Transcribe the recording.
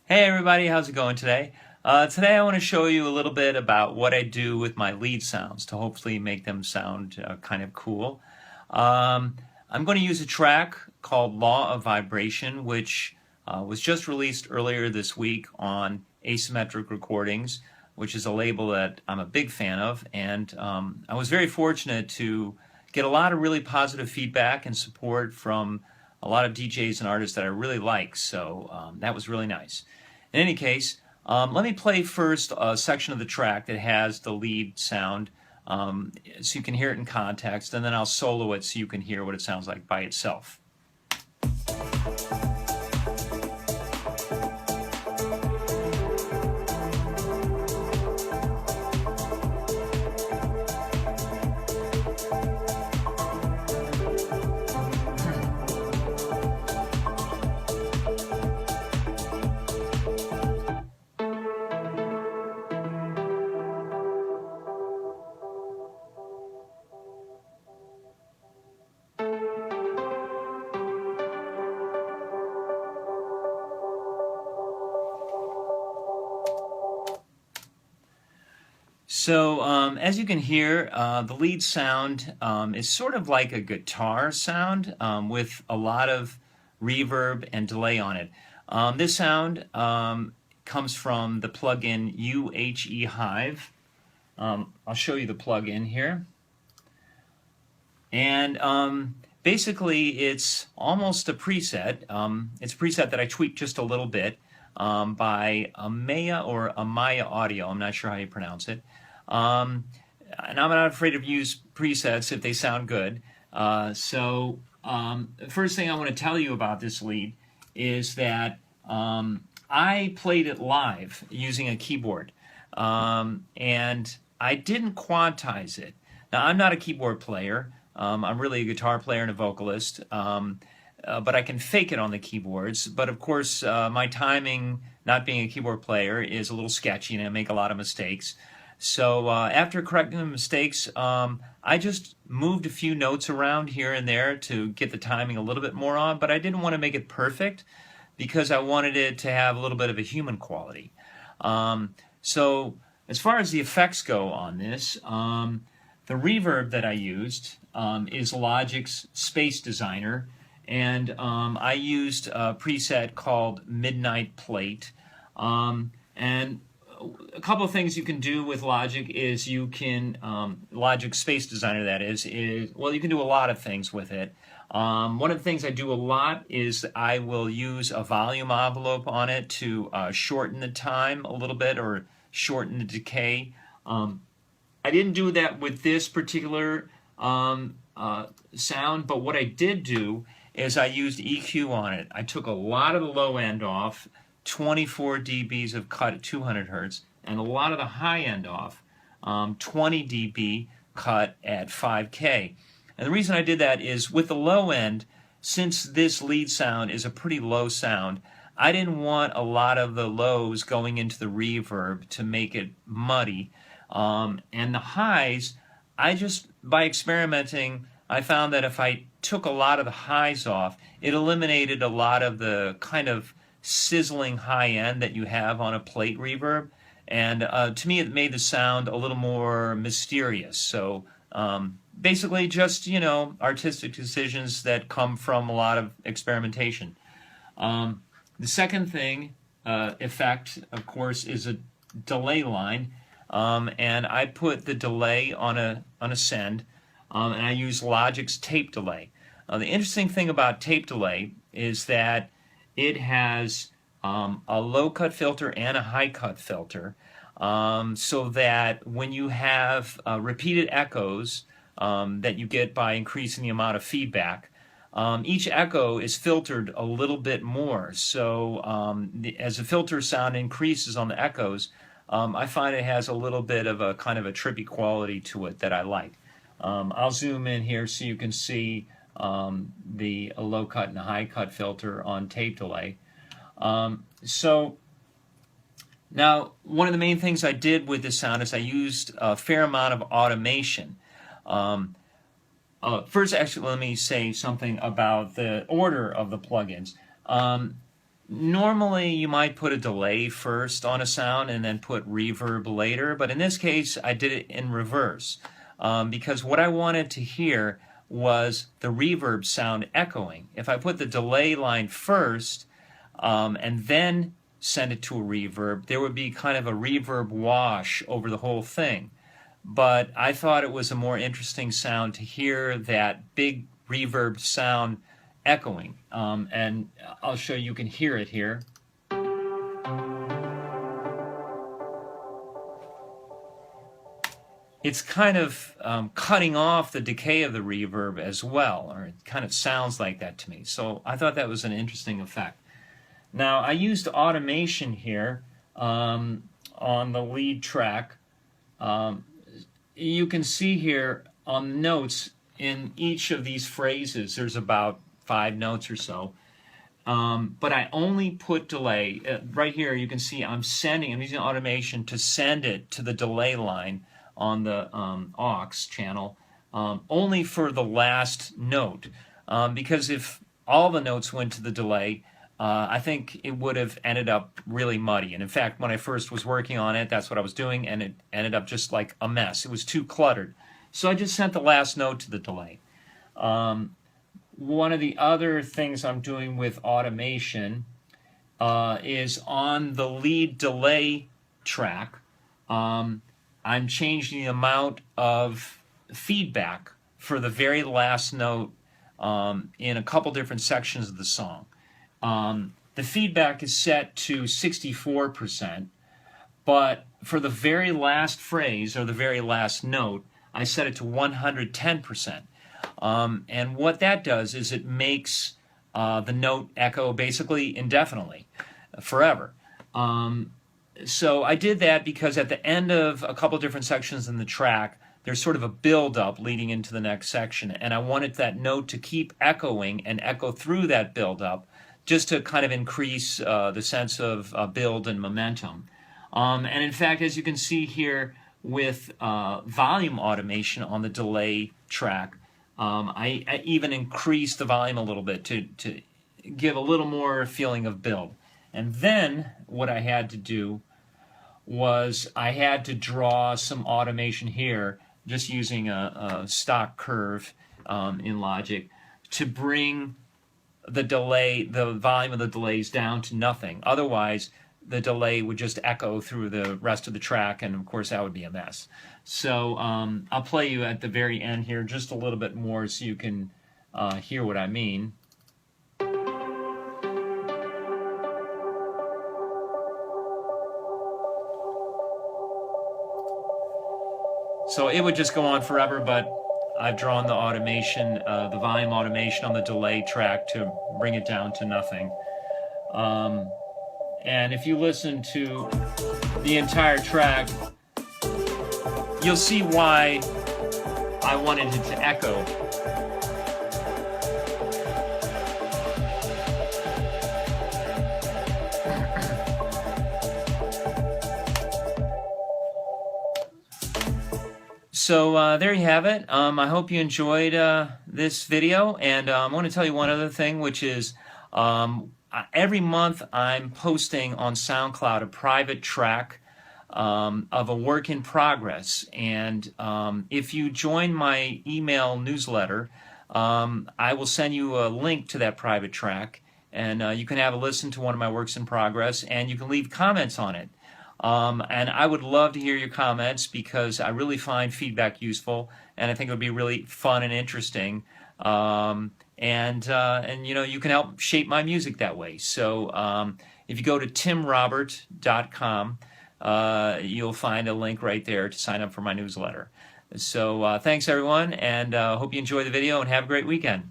Hey everybody, how's it going today? Today I want to show you a little bit about what I do with my lead sounds to hopefully make them sound kind of cool. I'm going to use a track called Law of Vibration, which was just released earlier this week on Asymmetric Recordings, which is a label that I'm a big fan of, and I was very fortunate to get a lot of really positive feedback and support from a lot of DJs and artists that I really like, so that was really nice. In any case, let me play first a section of the track that has the lead sound so you can hear it in context, and then I'll solo it so you can hear what it sounds like by itself. So as you can hear, the lead sound is sort of like a guitar sound with a lot of reverb and delay on it. This sound comes from the plugin UHE Hive. I'll show you the plugin here. And basically it's almost a preset. It's a preset that I tweaked just a little bit by Amaya or Amaya Audio. I'm not sure how you pronounce it. And I'm not afraid to use presets if they sound good. The first thing I want to tell you about this lead is that I played it live using a keyboard, and I didn't quantize it. Now, I'm not a keyboard player. I'm really a guitar player and a vocalist, but I can fake it on the keyboards. But of course, my timing, not being a keyboard player, is a little sketchy, and I make a lot of mistakes. So after correcting the mistakes, I just moved a few notes around here and there to get the timing a little bit more on, but I didn't want to make it perfect because I wanted it to have a little bit of a human quality. So as far as the effects go on this, the reverb that I used is Logic's Space Designer, and I used a preset called Midnight Plate. And a couple of things you can do with Logic is you can, Logic Space Designer that is, well, you can do a lot of things with it. One of the things I do a lot is I will use a volume envelope on it to shorten the time a little bit or shorten the decay. I didn't do that with this particular sound, but what I did do is I used EQ on it. I took a lot of the low end off, 24 dBs of cut at 200 hertz, and a lot of the high end off, 20 dB cut at 5K. And the reason I did that is with the low end, since this lead sound is a pretty low sound, I didn't want a lot of the lows going into the reverb to make it muddy. And the highs, by experimenting, I found that if I took a lot of the highs off, it eliminated a lot of the kind of sizzling high end that you have on a plate reverb, and to me it made the sound a little more mysterious. So basically just, artistic decisions that come from a lot of experimentation. The second thing, effect, of course, is a delay line, and I put the delay on a send, and I use Logic's tape delay. The interesting thing about tape delay is that it has a low cut filter and a high cut filter, so that when you have repeated echoes that you get by increasing the amount of feedback, each echo is filtered a little bit more. So as the filter sound increases on the echoes, I find it has a little bit of a kind of a trippy quality to it that I like. I'll zoom in here so you can see the low cut and high cut filter on tape delay. So now one of the main things I did with this sound is I used a fair amount of automation. First, actually, let me say something about the order of the plugins. Normally, you might put a delay first on a sound and then put reverb later, but in this case, I did it in reverse because what I wanted to hear was the reverb sound echoing. If I put the delay line first and then send it to a reverb, there would be kind of a reverb wash over the whole thing. But I thought it was a more interesting sound to hear that big reverb sound echoing, and I'll show you can hear it here. It's kind of cutting off the decay of the reverb as well, or it kind of sounds like that to me. So I thought that was an interesting effect. Now I used automation here on the lead track. You can see here on the notes in each of these phrases, there's about 5 notes or so. But I only put delay. Right here you can see I'm using automation to send it to the delay line on the aux channel, only for the last note. Because if all the notes went to the delay, I think it would have ended up really muddy. And in fact, when I first was working on it, that's what I was doing, and it ended up just like a mess. It was too cluttered. So I just sent the last note to the delay. One of the other things I'm doing with automation is on the lead delay track. I'm changing the amount of feedback for the very last note in a couple different sections of the song. The feedback is set to 64%, but for the very last phrase or the very last note, I set it to 110%. And what that does is it makes the note echo basically indefinitely, forever. So I did that because at the end of a couple different sections in the track, there's sort of a build-up leading into the next section, and I wanted that note to keep echoing and echo through that build-up just to kind of increase the sense of build and momentum. And in fact, as you can see here with volume automation on the delay track, I even increased the volume a little bit to give a little more feeling of build. And then what I had to do was I had to draw some automation here, just using a stock curve in Logic, to bring the volume of the delays down to nothing. Otherwise, the delay would just echo through the rest of the track, and of course that would be a mess. So I'll play you at the very end here just a little bit more so you can hear what I mean. So it would just go on forever, but I've drawn the automation, the volume automation on the delay track to bring it down to nothing. And if you listen to the entire track, you'll see why I wanted it to echo. So there you have it. I hope you enjoyed this video, and I want to tell you one other thing, which is every month I'm posting on SoundCloud a private track of a work in progress, and if you join my email newsletter, I will send you a link to that private track, and you can have a listen to one of my works in progress, and you can leave comments on it. And I would love to hear your comments because I really find feedback useful, and I think it would be really fun and interesting. And you know, you can help shape my music that way. So if you go to timrobert.com, you'll find a link right there to sign up for my newsletter. So thanks everyone, and hope you enjoy the video and have a great weekend.